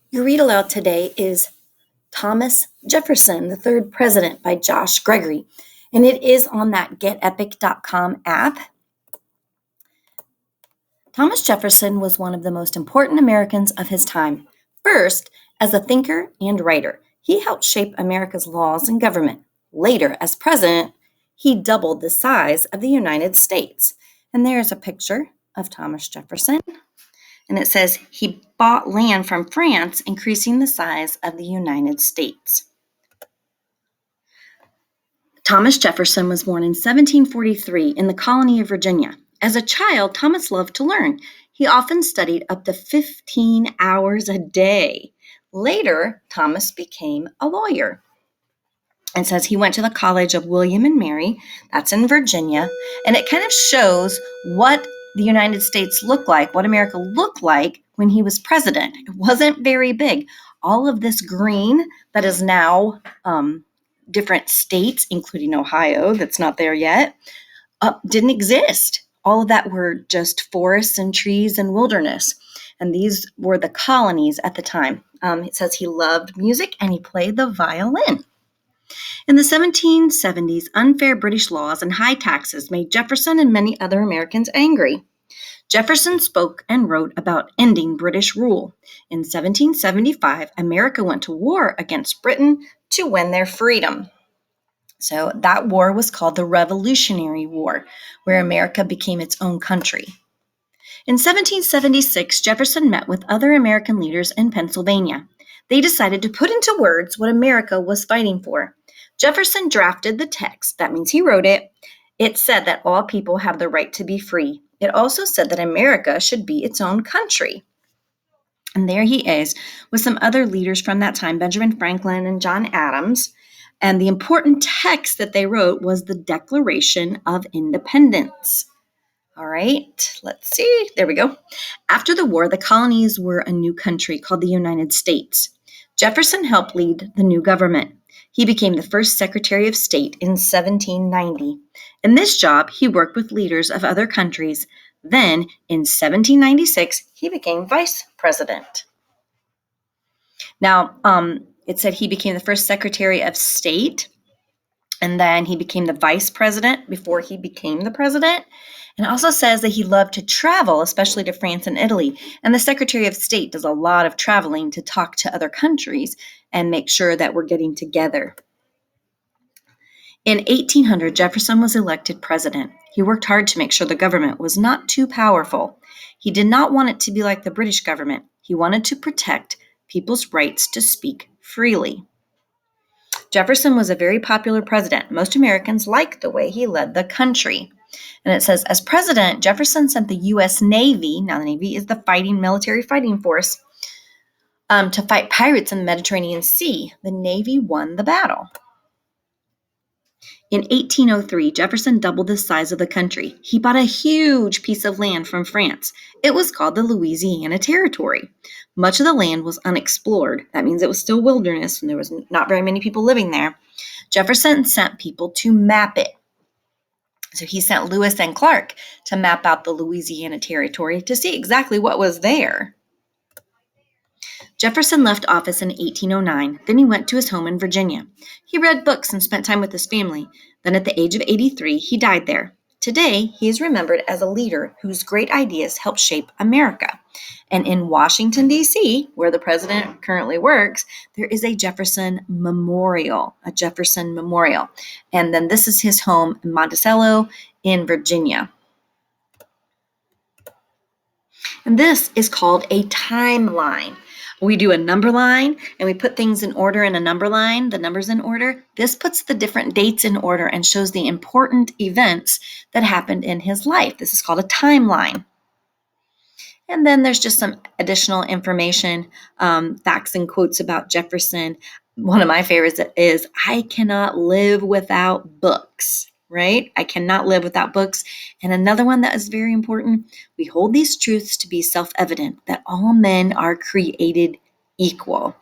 Your read aloud today is Thomas Jefferson, the Third President by Josh Gregory, and it is on that getepic.com app. Thomas Jefferson was one of the most important Americans of his time. First, as a thinker and writer, he helped shape America's laws and government. Later, as president, he doubled the size of the United States. And there's a picture of Thomas Jefferson. And it says he bought land from France, increasing the size of the United States. Thomas Jefferson was born in 1743 in the colony of Virginia. As a child, Thomas loved to learn. He often studied up to 15 hours a day. Later, Thomas became a lawyer. And says he went to the College of William and Mary, that's in Virginia, and it kind of shows what the United States looked like, what America looked like when he was president. It wasn't very big. All of this green that is now different states, including Ohio, that's not there yet, didn't exist. All of that were just forests and trees and wilderness. And these were the colonies at the time. It says he loved music and he played the violin. In the 1770s, unfair British laws and high taxes made Jefferson and many other Americans angry. Jefferson spoke and wrote about ending British rule. In 1775, America went to war against Britain to win their freedom. So that war was called the Revolutionary War, where America became its own country. In 1776, Jefferson met with other American leaders in Pennsylvania. They decided to put into words what America was fighting for. Jefferson drafted the text. That means he wrote it. It said that all people have the right to be free. It also said that America should be its own country. And there he is with some other leaders from that time, Benjamin Franklin and John Adams. And the important text that they wrote was the Declaration of Independence. All right, let's see. There we go. After the war, the colonies were a new country called the United States. Jefferson helped lead the new government. He became the first Secretary of State in 1790. In this job, he worked with leaders of other countries. Then, in 1796, he became Vice President. Now, it said he became the first Secretary of State, and then he became the Vice President before he became the President. And it also says that he loved to travel, especially to France and Italy. And the Secretary of State does a lot of traveling to talk to other countries and make sure that we're getting together. In 1800, Jefferson was elected president. He worked hard to make sure the government was not too powerful. He did not want it to be like the British government. He wanted to protect people's rights to speak freely. Jefferson was a very popular president. Most Americans liked the way he led the country. And it says, as president, Jefferson sent the U.S. Navy, now the Navy is the military fighting force, to fight pirates in the Mediterranean Sea. The Navy won the battle. In 1803, Jefferson doubled the size of the country. He bought a huge piece of land from France. It was called the Louisiana Territory. Much of the land was unexplored. That means it was still wilderness and there was not very many people living there. Jefferson sent people to map it. So he sent Lewis and Clark to map out the Louisiana Territory to see exactly what was there. Jefferson left office in 1809. Then he went to his home in Virginia. He read books and spent time with his family. Then at the age of 83, he died there. Today, he is remembered as a leader whose great ideas helped shape America. And in Washington, D.C., where the president currently works, there is a Jefferson Memorial. And then this is his home in Monticello in Virginia. And this is called a timeline. We do a number line and we put things in order in a number line, the numbers in order. This puts the different dates in order and shows the important events that happened in his life. This is called a timeline. And then there's just some additional information, facts and quotes about Jefferson. One of my favorites is, I cannot live without books, right? I cannot live without books. And another one that is very important, we hold these truths to be self-evident, that all men are created equal.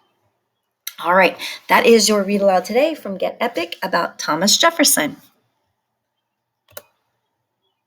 All right, that is your read aloud today from Get Epic about Thomas Jefferson.